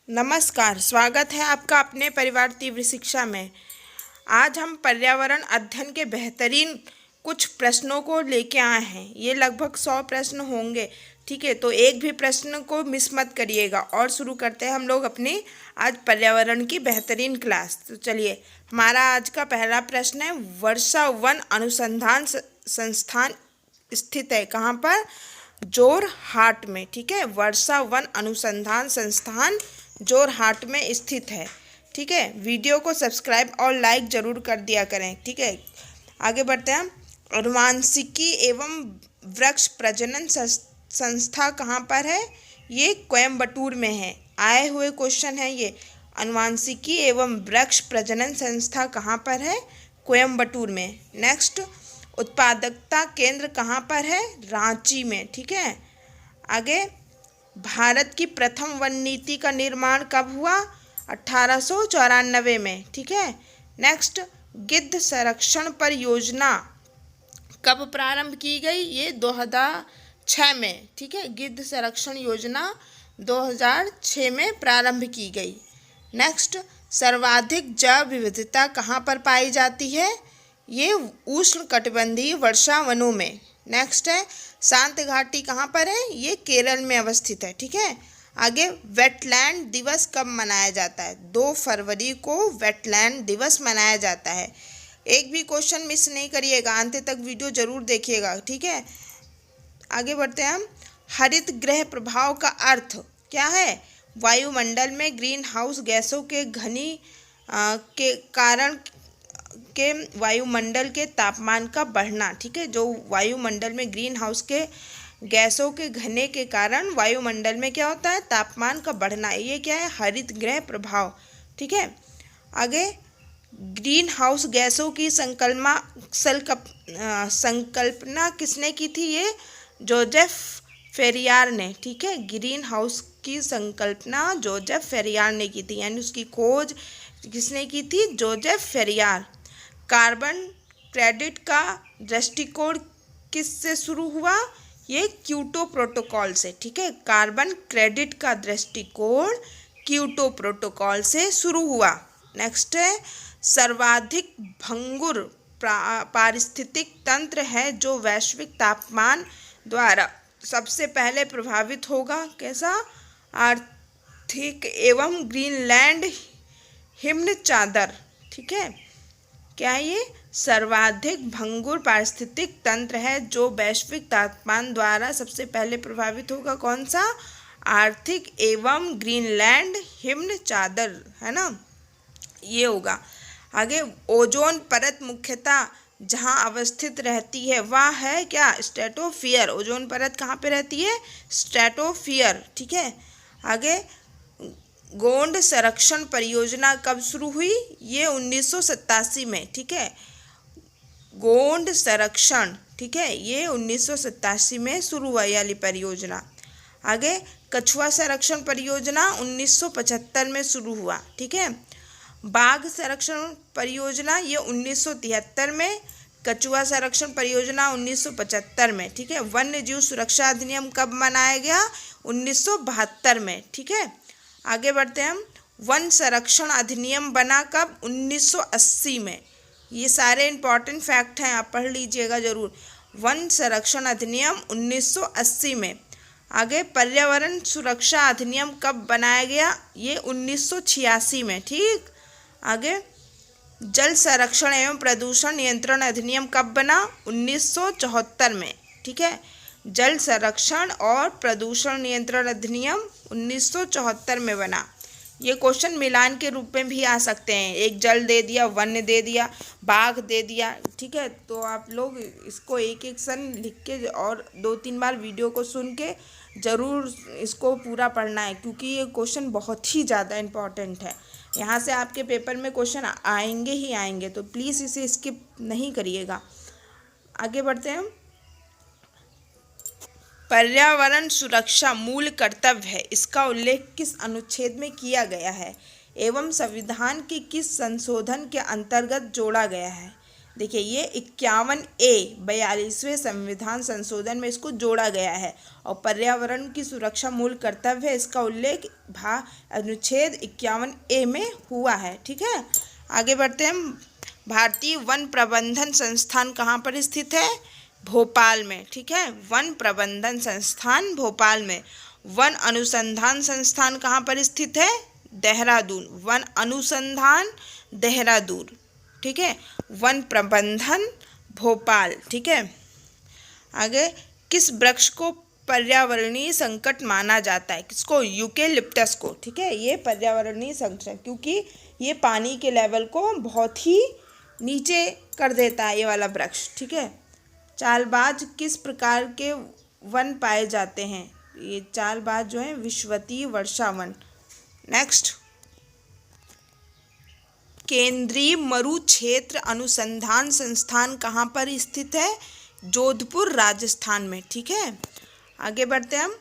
नमस्कार, स्वागत है आपका अपने परिवार तीव्र शिक्षा में। आज हम पर्यावरण अध्ययन के बेहतरीन कुछ प्रश्नों को लेके आए हैं। ये लगभग 100 प्रश्न होंगे, ठीक है। तो एक भी प्रश्न को मिस मत करिएगा। और शुरू करते हैं हम लोग अपनी आज पर्यावरण की बेहतरीन क्लास। तो चलिए, हमारा आज का पहला प्रश्न है, वर्षा वन अनुसंधान संस्थान स्थित है कहाँ पर? जोरहाट में, ठीक है। वर्षा वन अनुसंधान संस्थान जोरहाट में स्थित है, ठीक है। वीडियो को सब्सक्राइब और लाइक जरूर कर दिया करें, ठीक है। आगे बढ़ते हैं। अनुवांशिकी एवं वृक्ष प्रजनन संस्था कहाँ पर है? ये कोयम्बटूर में है। आए हुए क्वेश्चन है ये। अनुवांशिकी एवं वृक्ष प्रजनन संस्था कहाँ पर है? कोयम्बटूर में। नेक्स्ट, उत्पादकता केंद्र कहाँ पर है? रांची में, ठीक है। आगे, भारत की प्रथम वन नीति का निर्माण कब हुआ? 1894 में, ठीक है। नेक्स्ट, गिद्ध संरक्षण परियोजना कब प्रारंभ की गई? ये 2006 में, ठीक है। गिद्ध संरक्षण योजना 2006 में प्रारंभ की गई। नेक्स्ट, सर्वाधिक जैव विविधता कहाँ पर पाई जाती है? ये उष्णकटिबंधीय वर्षा वनों में। नेक्स्ट है, शांत घाटी कहाँ पर है? ये केरल में अवस्थित है, ठीक है। आगे, वेटलैंड दिवस कब मनाया जाता है? 2 फरवरी को वेटलैंड दिवस मनाया जाता है। एक भी क्वेश्चन मिस नहीं करिएगा, अंत तक वीडियो जरूर देखिएगा, ठीक है। आगे बढ़ते हैं हम। हरित गृह प्रभाव का अर्थ क्या है? वायुमंडल में ग्रीन हाउस गैसों के घनी के कारण के वायुमंडल के तापमान का बढ़ना, ठीक है। जो वायुमंडल में ग्रीन हाउस के गैसों के घने के कारण वायुमंडल में क्या होता है? तापमान का बढ़ना। ये क्या है? हरित गृह प्रभाव, ठीक है। आगे, ग्रीन हाउस गैसों की संकल्पना किसने की थी? ये जोसेफ फेरियार ने, ठीक है। ग्रीन हाउस की संकल्पना जोसेफ फेरियार ने की थी, यानी उसकी खोज किसने की थी? जोसेफ फेरियार। कार्बन क्रेडिट का दृष्टिकोण किससे शुरू हुआ? ये क्योटो प्रोटोकॉल से, ठीक है। कार्बन क्रेडिट का दृष्टिकोण क्योटो प्रोटोकॉल से शुरू हुआ। नेक्स्ट है, सर्वाधिक भंगुर पारिस्थितिक तंत्र है जो वैश्विक तापमान द्वारा सबसे पहले प्रभावित होगा। कैसा? आर्कटिक एवं ग्रीनलैंड हिमचादर, ठीक है। क्या ये सर्वाधिक भंगुर पारिस्थितिक तंत्र है जो वैश्विक तापमान द्वारा सबसे पहले प्रभावित होगा? कौन सा? आर्कटिक एवं ग्रीनलैंड हिमचादर, है ना, ये होगा। आगे, ओजोन परत मुख्यतः जहाँ अवस्थित रहती है वह है क्या? स्ट्रेटोस्फीयर। ओजोन परत कहाँ पे रहती है? स्ट्रेटोस्फीयर, ठीक है। आगे, गोंड संरक्षण परियोजना कब शुरू हुई? ये 1987 में, ठीक है। गोंड संरक्षण, ठीक है, ये 1987 में शुरू हुआ वाली परियोजना। आगे, कछुआ संरक्षण परियोजना 1975 में शुरू हुआ, ठीक है। बाघ संरक्षण परियोजना ये 1973 में, कछुआ संरक्षण परियोजना 1975 में, ठीक है। वन्य जीव सुरक्षा अधिनियम कब मनाया गया? 1972 में, ठीक है। आगे बढ़ते हैं हम। वन संरक्षण अधिनियम बना कब? 1980 में। ये सारे इंपॉर्टेंट फैक्ट हैं, आप पढ़ लीजिएगा जरूर। वन संरक्षण अधिनियम 1980 में। आगे, पर्यावरण सुरक्षा अधिनियम कब बनाया गया? ये 1986 में, ठीक। आगे, जल संरक्षण एवं प्रदूषण नियंत्रण अधिनियम कब बना? 1974 में, ठीक है। जल संरक्षण और प्रदूषण नियंत्रण अधिनियम 1974 में बना। ये क्वेश्चन मिलान के रूप में भी आ सकते हैं। एक जल दे दिया, वन्य दे दिया, बाघ दे दिया, ठीक है। तो आप लोग इसको एक एक सन लिख के और 2-3 बार वीडियो को सुन के ज़रूर इसको पूरा पढ़ना है, क्योंकि ये क्वेश्चन बहुत ही ज़्यादा इम्पॉर्टेंट है। यहाँ से आपके पेपर में क्वेश्चन आएंगे ही आएंगे, तो प्लीज़ इसे स्किप नहीं करिएगा। आगे बढ़ते हैं। पर्यावरण सुरक्षा मूल कर्तव्य है, इसका उल्लेख किस अनुच्छेद में किया गया है एवं संविधान के किस संशोधन के अंतर्गत जोड़ा गया है? देखिए ये 51A 42वें संविधान संशोधन में इसको जोड़ा गया है और पर्यावरण की सुरक्षा मूल कर्तव्य है, इसका उल्लेख अनुच्छेद 51A में हुआ है। ठीक है, आगे बढ़ते हैं हम। भारतीय वन प्रबंधन संस्थान कहाँ पर स्थित है? भोपाल में। ठीक है, वन प्रबंधन संस्थान भोपाल में। वन अनुसंधान संस्थान कहाँ पर स्थित है? देहरादून। वन अनुसंधान देहरादून। ठीक है, वन प्रबंधन भोपाल। ठीक है, आगे किस वृक्ष को पर्यावरणीय संकट माना जाता है? किसको? यूकेलिप्टस को। ठीक है, ये पर्यावरणीय संकट क्योंकि ये पानी के लेवल को बहुत ही नीचे कर देता है ये वाला वृक्ष। ठीक है, चालबाज किस प्रकार के वन पाए जाते हैं? ये चालबाज जो है विषुवतीय वर्षा वन। नेक्स्ट, केंद्रीय मरु क्षेत्र अनुसंधान संस्थान कहाँ पर स्थित है? जोधपुर राजस्थान में। ठीक है, आगे बढ़ते हैं हम।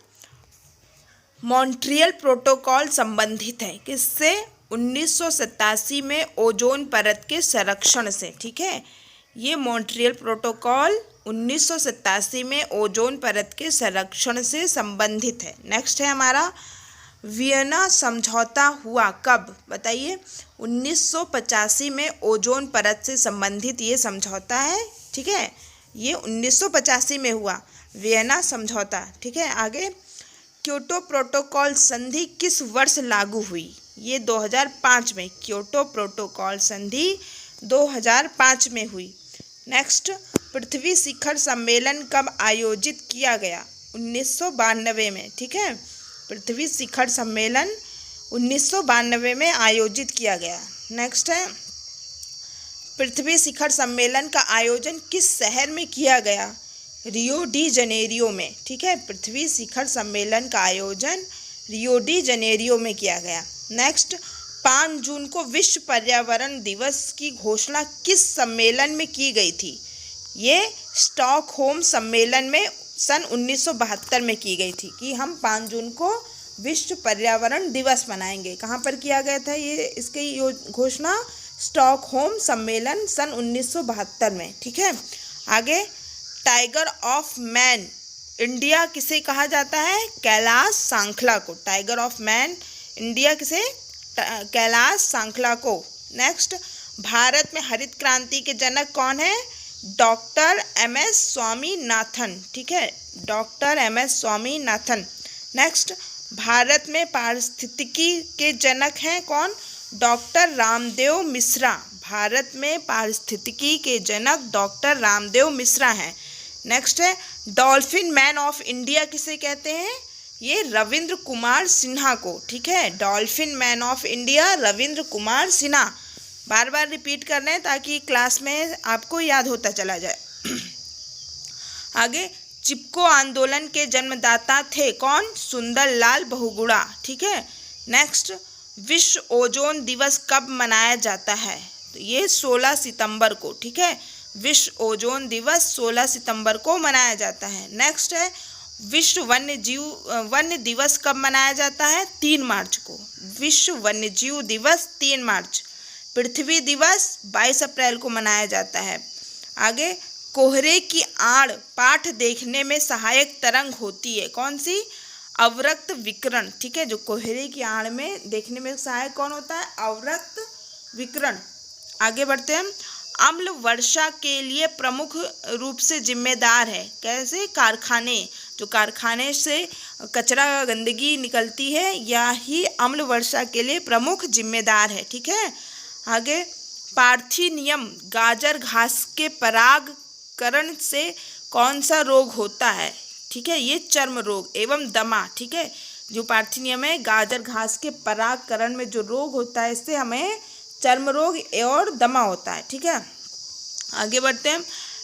मॉन्ट्रियल प्रोटोकॉल संबंधित है किससे? 1987 में ओजोन परत के संरक्षण से। ठीक है, ये मॉन्ट्रियल प्रोटोकॉल 1987 में ओजोन परत के संरक्षण से संबंधित है। नेक्स्ट है हमारा वियना समझौता हुआ कब? बताइए। 1985 में ओजोन परत से संबंधित ये समझौता है। ठीक है, ये 1985 में हुआ वियना समझौता। ठीक है, आगे क्योटो प्रोटोकॉल संधि किस वर्ष लागू हुई? ये 2005 में। क्योटो प्रोटोकॉल संधि 2005 में हुई। नेक्स्ट, पृथ्वी शिखर सम्मेलन कब आयोजित किया गया? 1992 में। ठीक है, पृथ्वी शिखर सम्मेलन 1992 में आयोजित किया गया। नेक्स्ट है, पृथ्वी शिखर सम्मेलन का आयोजन किस शहर में किया गया? रियो डी जनेरियो में। ठीक है, पृथ्वी शिखर सम्मेलन का आयोजन रियो डी जनेरियो में किया गया। नेक्स्ट, 5 जून को विश्व पर्यावरण दिवस की घोषणा किस सम्मेलन में की गई थी? ये स्टॉकहोम सम्मेलन में सन 1972 में की गई थी कि हम 5 जून को विश्व पर्यावरण दिवस मनाएंगे। कहाँ पर किया गया था ये इसकी घोषणा? स्टॉकहोम सम्मेलन सन 1972 में। ठीक है, आगे टाइगर ऑफ मैन इंडिया किसे कहा जाता है? कैलाश सांखला को। टाइगर ऑफ मैन इंडिया किसे? कैलाश सांखला को। नेक्स्ट, भारत में हरित क्रांति के जनक कौन है? Doctor MS Swaminathan. ठीक है, doctor MS Swaminathan. Next, Bharat में पारिस्थितिकी के जनक हैं कौन? डॉक्टर रामदेव मिश्रा। भारत में पारिस्थितिकी के जनक डॉक्टर रामदेव मिश्रा हैं। नेक्स्ट है, डॉल्फिन मैन ऑफ इंडिया किसे कहते हैं? ये रविंद्र कुमार सिन्हा को। ठीक है, dolphin man of India Ravindra Kumar Sinha. Bar bar repeat कर रहे हैं ताकि क्लास में आपको याद होता चला जाए। आगे, चिपको आंदोलन के जन्मदाता थे कौन? सुंदरलाल बहुगुणा। ठीक है, नेक्स्ट, विश्व ओजोन दिवस कब मनाया जाता है? तो ये 16 सितंबर को। ठीक है, विश्व ओजोन दिवस 16 सितंबर को मनाया जाता है। नेक्स्ट है, विश्व वन्य दिवस कब मनाया जाता है? 3 मार्च को। विश्व वन्यजीव दिवस 3 मार्च। पृथ्वी दिवस 22 अप्रैल को मनाया जाता है। आगे, कोहरे की आड़ पाठ देखने में सहायक तरंग होती है कौन सी? अवरक्त विकिरण। ठीक है, जो कोहरे की आड़ में देखने में सहायक कौन होता है? अवरक्त विकिरण। आगे बढ़ते हैं। अम्ल वर्षा के लिए प्रमुख रूप से जिम्मेदार है कैसे? कारखाने। जो कारखाने से कचरा गंदगी निकलती है यही अम्ल वर्षा के लिए प्रमुख जिम्मेदार है। ठीक है, आगे, पार्थिनियम गाजर घास के परागकरण से कौन सा रोग होता है? ठीक है, ये चर्म रोग एवं दमा। ठीक है, जो पार्थिनियम है गाजर घास के परागकरण में जो रोग होता है इससे हमें चर्म रोग और दमा होता है। ठीक है, आगे बढ़ते हैं।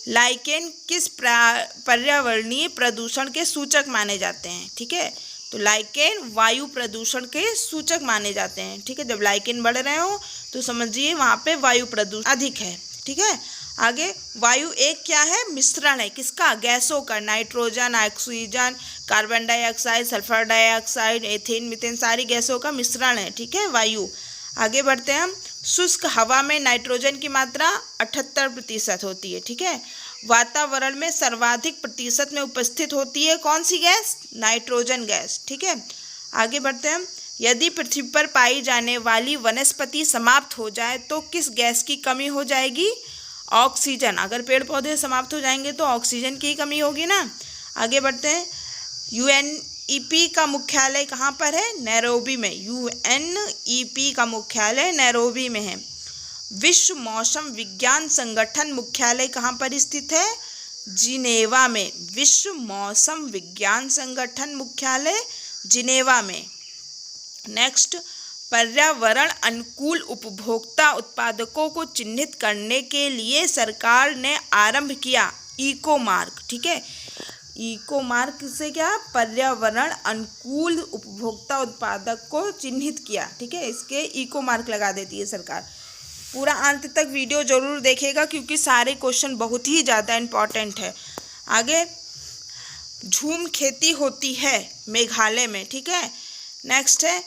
लाइकेन किस पर्यावरणीय प्रदूषण के सूचक माने जाते हैं? ठीक है, तो लाइकेन वायु प्रदूषण के सूचक माने जाते हैं। ठीक है, जब लाइकेन बढ़ रहे हो तो समझिए वहाँ पे वायु प्रदूषण अधिक है। ठीक है, आगे, वायु एक क्या है? मिश्रण है किसका? गैसों का। Nitrogen, oxygen, carbon dioxide, sulphur dioxide, ethane, methane सारी गैसों का मिश्रण है। ठीक है, वायु। आगे बढ़ते हैं हम। शुष्क हवा में नाइट्रोजन की मात्रा 78% होती है, ठीक है। वातावरण में सर्वाधिक प्रतिशत में उपस्थित होती है कौन सी गैस? नाइट्रोजन गैस, ठीक है। आगे बढ़ते हैं। यदि पृथ्वी पर पाई जाने वाली वनस्पति समाप्त हो जाए तो किस गैस की कमी हो जाएगी? ऑक्सीजन। अगर पेड़ पौधे समाप्त हो जाएंगे तो ऑक्सीजन की कमी होगी ना। आगे बढ़ते हैं। यूएनईपी का मुख्यालय कहाँ पर है? नैरोबी में। यूएनईपी का मुख्यालय नैरोबी में है। विश्व मौसम विज्ञान संगठन मुख्यालय कहाँ पर स्थित है? जिनेवा में। विश्व मौसम विज्ञान संगठन मुख्यालय जिनेवा में। नेक्स्ट, पर्यावरण अनुकूल उपभोक्ता उत्पादकों को चिन्हित करने के लिए सरकार ने आरंभ किया इको मार्क, ठीक है। इको मार्क से क्या? पर्यावरण अनुकूल उपभोक्ता उत्पादक को चिन्हित किया, ठीक है। इसके इको मार्क लगा देती है सरकार। पूरा अंत तक वीडियो जरूर देखिएगा क्योंकि सारे क्वेश्चन बहुत ही ज़्यादा इम्पॉर्टेंट है। आगे, झूम खेती होती है मेघालय में, ठीक है। नेक्स्ट है,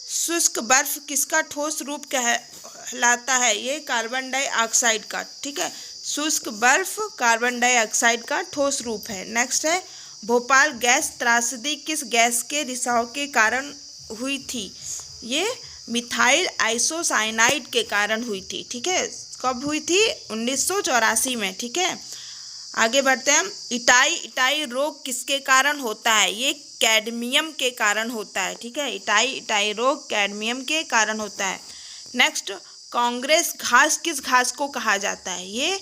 शुष्क बर्फ किसका ठोस रूप कहलाता है? ये कार्बन डाइऑक्साइड का, ठीक है। शुष्क बर्फ कार्बन डाइऑक्साइड का ठोस रूप है। नेक्स्ट है, भोपाल गैस त्रासदी किस गैस के रिसाव के कारण हुई थी? ये मिथाइल आइसोसाइनाइड के कारण हुई थी, ठीक है। कब हुई थी? 1984 में, ठीक है। आगे बढ़ते हैं। इटाई रोग किसके कारण होता है? ये कैडमियम के कारण होता है, ठीक है। इटाई रोग कैडमियम के कारण होता है। नेक्स्ट, कांग्रेस घास किस घास को कहा जाता है? ये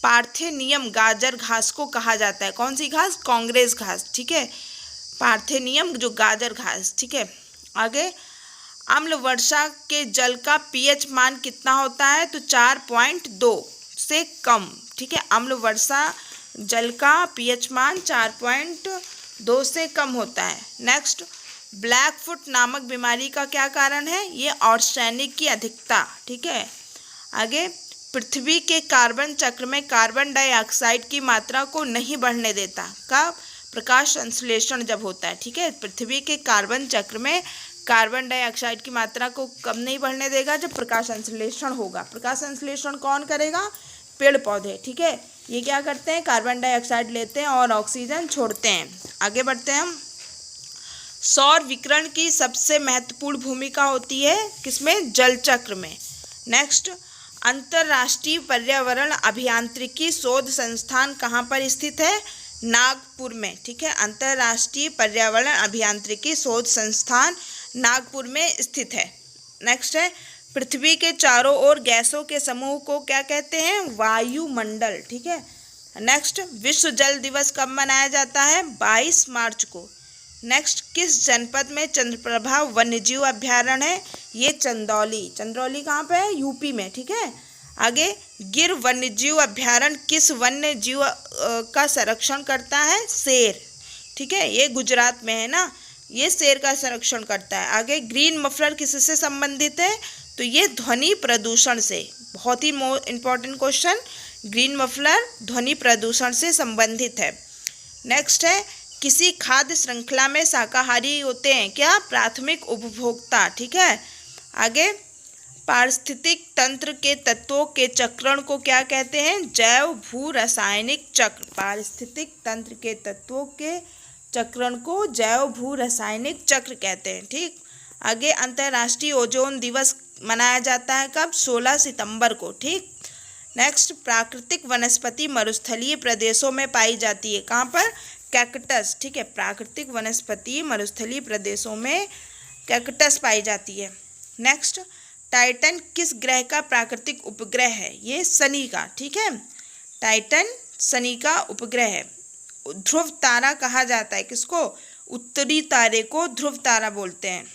पार्थेनियम गाजर घास को कहा जाता है। कौन सी घास? कांग्रेस घास, ठीक है। पार्थेनियम जो गाजर घास, ठीक है। आगे, अम्ल वर्षा के जल का पीएच मान कितना होता है? तो 4.2 से कम, ठीक है। अम्ल वर्षा जल का पीएच मान 4.2 से कम होता है। नेक्स्ट, ब्लैक फुट नामक बीमारी का क्या कारण है? ये आर्सेनिक की अधिकता, ठीक है। आगे, पृथ्वी के कार्बन चक्र में कार्बन डाइऑक्साइड की मात्रा को नहीं बढ़ने देता। कब? प्रकाश संश्लेषण जब होता है, ठीक है। पृथ्वी के कार्बन चक्र में कार्बन डाइऑक्साइड की मात्रा को कब नहीं बढ़ने देगा? जब प्रकाश संश्लेषण होगा। प्रकाश संश्लेषण कौन करेगा? पेड़ पौधे, ठीक है। ये क्या करते हैं? कार्बन डाइऑक्साइड लेते हैं और ऑक्सीजन छोड़ते हैं। आगे बढ़ते हैं हम। सौर विकिरण की सबसे महत्वपूर्ण भूमिका होती है किसमें? जल चक्र में। नेक्स्ट, अंतर्राष्ट्रीय पर्यावरण अभियांत्रिकी शोध संस्थान कहाँ पर स्थित है? नागपुर में, ठीक है। अंतर्राष्ट्रीय पर्यावरण अभियांत्रिकी शोध संस्थान नागपुर में स्थित है। नेक्स्ट है, पृथ्वी के चारों ओर गैसों के समूह को क्या कहते हैं? वायुमंडल, ठीक है। नेक्स्ट, विश्व जल दिवस कब मनाया जाता है? 22 मार्च को। नेक्स्ट, किस जनपद में चंद्रप्रभा वन्यजीव अभ्यारण्य है? ये चंदौली। चंदौली कहाँ पे है? यूपी में, ठीक है। आगे, गिर वन्यजीव अभ्यारण्य किस वन्य जीव का संरक्षण करता है? शेर, ठीक है। ये गुजरात में है ना। ये शेर का संरक्षण करता है। आगे, ग्रीन मफलर किससे संबंधित है? तो ये ध्वनि प्रदूषण से। बहुत ही इम्पोर्टेंट क्वेश्चन। ग्रीन मफलर ध्वनि प्रदूषण से संबंधित है। नेक्स्ट है, किसी खाद्य श्रृंखला में शाकाहारी होते हैं क्या? प्राथमिक उपभोक्ता, ठीक है। आगे, पारिस्थितिक तंत्र के तत्वों के चक्रण को क्या कहते हैं? जैव भू रासायनिक चक्र। पारिस्थितिक तंत्र के तत्वों के चक्रण को जैव भू रासायनिक चक्र कहते हैं, ठीक। आगे, अंतर्राष्ट्रीय ओजोन दिवस मनाया जाता है कब? 16 सितंबर को, ठीक। नेक्स्ट, प्राकृतिक वनस्पति मरुस्थलीय प्रदेशों में पाई जाती है। कहाँ पर? कैक्टस, ठीक है। प्राकृतिक वनस्पति मरुस्थलीय प्रदेशों में कैक्टस पाई जाती है। नेक्स्ट, टाइटन किस ग्रह का प्राकृतिक उपग्रह है? ये शनि का, ठीक है। टाइटन शनि का उपग्रह है। ध्रुव तारा कहा जाता है किसको? उत्तरी तारे को ध्रुव तारा बोलते हैं।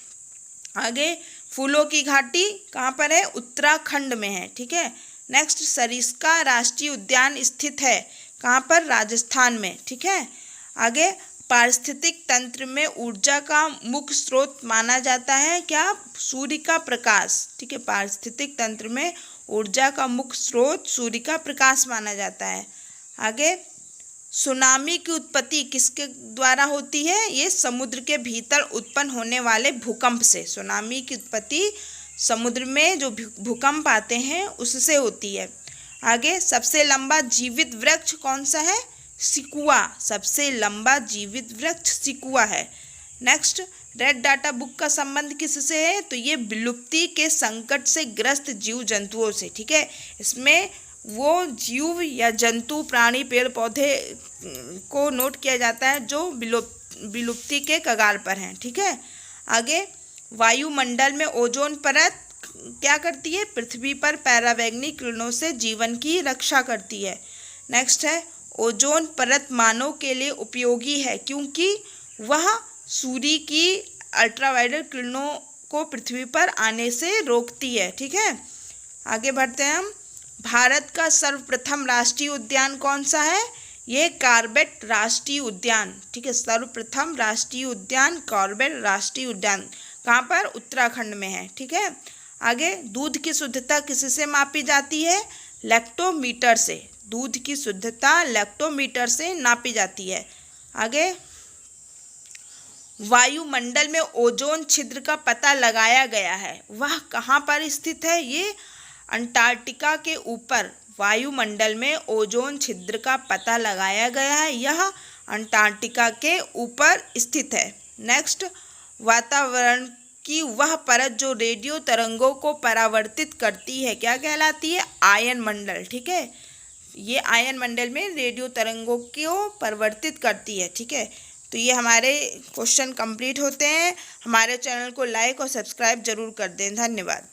आगे, फूलों की घाटी कहाँ पर है? उत्तराखंड में है, ठीक है। नेक्स्ट, सरिस्का राष्ट्रीय उद्यान स्थित है कहाँ पर? राजस्थान में, ठीक है। आगे, पारिस्थितिक तंत्र में ऊर्जा का मुख्य स्रोत माना जाता है क्या? सूर्य का प्रकाश, ठीक है। पारिस्थितिक तंत्र में ऊर्जा का मुख्य स्रोत सूर्य का प्रकाश माना जाता है। आगे, सुनामी की उत्पत्ति किसके द्वारा होती है? ये समुद्र के भीतर उत्पन्न होने वाले भूकंप से। सुनामी की उत्पत्ति समुद्र में जो भूकंप आते हैं उससे होती है। आगे, सबसे लंबा जीवित वृक्ष कौन सा है? सिकुआ। सबसे लंबा जीवित वृक्ष सिकुआ है। नेक्स्ट, रेड डाटा बुक का संबंध किससे है? तो ये विलुप्ति के संकट से ग्रस्त जीव जंतुओं से, ठीक है। इसमें वो जीव या जंतु, प्राणी, पेड़ पौधे को नोट किया जाता है जो विलुप्ति के कगार पर हैं, ठीक है। आगे, वायुमंडल में ओजोन परत क्या करती है? पृथ्वी पर पराबैंगनी किरणों से जीवन की रक्षा करती है। नेक्स्ट है, ओजोन परत मानव के लिए उपयोगी है क्योंकि वह सूर्य की अल्ट्रावायलेट किरणों को पृथ्वी पर आने से रोकती है, ठीक है। आगे बढ़ते हैं हम। भारत का सर्वप्रथम राष्ट्रीय उद्यान कौन सा है? ये कॉर्बेट राष्ट्रीय उद्यान, ठीक है। सर्वप्रथम राष्ट्रीय उद्यान कॉर्बेट राष्ट्रीय उद्यान कहाँ पर? उत्तराखंड में है, ठीक है। आगे, दूध की शुद्धता किससे मापी जाती है? लैक्टोमीटर से। दूध की शुद्धता लैक्टोमीटर से नापी जाती है। आगे, वायुमंडल में ओजोन छिद्र का पता लगाया गया है, वह कहाँ पर स्थित है? ये अंटार्कटिका के ऊपर वायुमंडल में ओजोन छिद्र का पता लगाया गया है, यह अंटार्कटिका के ऊपर स्थित है। नेक्स्ट, वातावरण की वह परत जो रेडियो तरंगों को परावर्तित करती है क्या कहलाती है? आयन मंडल, ठीक है। ये आयन मंडल में रेडियो तरंगों को परिवर्तित करती है, ठीक है। तो ये हमारे क्वेश्चन कंप्लीट होते हैं। हमारे चैनल को लाइक और सब्सक्राइब जरूर कर दें। धन्यवाद।